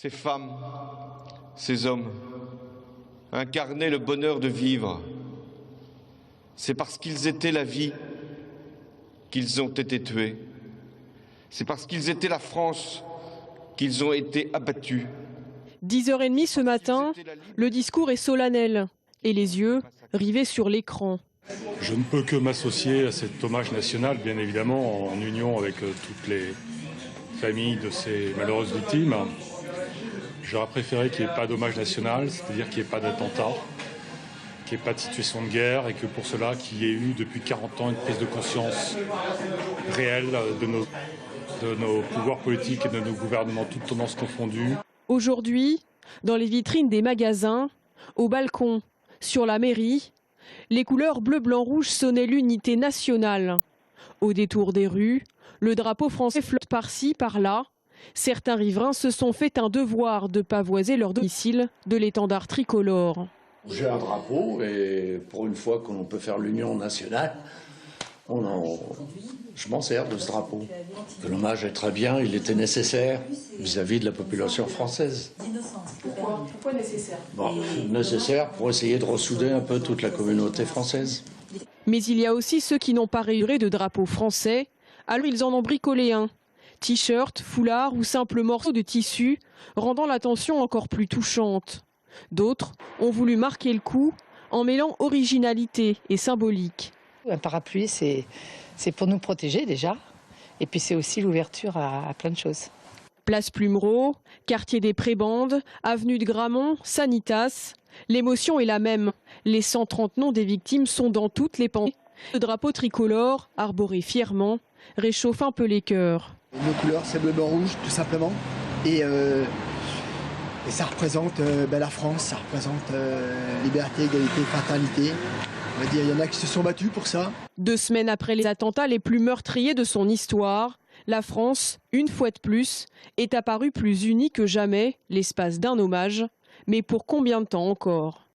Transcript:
Ces femmes, ces hommes incarnaient le bonheur de vivre. C'est parce qu'ils étaient la vie qu'ils ont été tués. C'est parce qu'ils étaient la France qu'ils ont été abattus. 10h30 ce matin, le discours est solennel et les yeux rivés sur l'écran. Je ne peux que m'associer à cet hommage national, bien évidemment, en union avec toutes les familles de ces malheureuses victimes. J'aurais préféré qu'il n'y ait pas d'hommage national, c'est-à-dire qu'il n'y ait pas d'attentat, qu'il n'y ait pas de situation de guerre et que pour cela, qu'il y ait eu depuis 40 ans une prise de conscience réelle de nos pouvoirs politiques et de nos gouvernements, toutes tendances confondues. Aujourd'hui, dans les vitrines des magasins, au balcon, sur la mairie, les couleurs bleu, blanc, rouge sonnaient l'unité nationale. Au détour des rues, le drapeau français flotte par-ci, par-là. Certains riverains se sont fait un devoir de pavoiser leur domicile de l'étendard tricolore. J'ai un drapeau et pour une fois qu'on peut faire l'union nationale, je m'en sers de ce drapeau. L'hommage est très bien, il était nécessaire vis-à-vis de la population française. Pourquoi nécessaire ? Nécessaire pour essayer de ressouder un peu toute la communauté française. Mais il y a aussi ceux qui n'ont pas rayuré de drapeau français, alors ils en ont bricolé un. T-shirt, foulard ou simple morceau de tissu, rendant l'attention encore plus touchante. D'autres ont voulu marquer le coup en mêlant originalité et symbolique. Un parapluie, c'est pour nous protéger déjà, et puis c'est aussi l'ouverture à plein de choses. Place Plumereau, quartier des Prébandes, avenue de Gramont, Sanitas. L'émotion est la même. Les 130 noms des victimes sont dans toutes les pensées. Le drapeau tricolore, arboré fièrement, réchauffe un peu les cœurs. Nos couleurs, c'est bleu, blanc, rouge, tout simplement. Et ça représente la France, ça représente liberté, égalité, fraternité. On va dire, il y en a qui se sont battus pour ça. 2 semaines après les attentats les plus meurtriers de son histoire, la France, une fois de plus, est apparue plus unie que jamais, l'espace d'un hommage. Mais pour combien de temps encore ?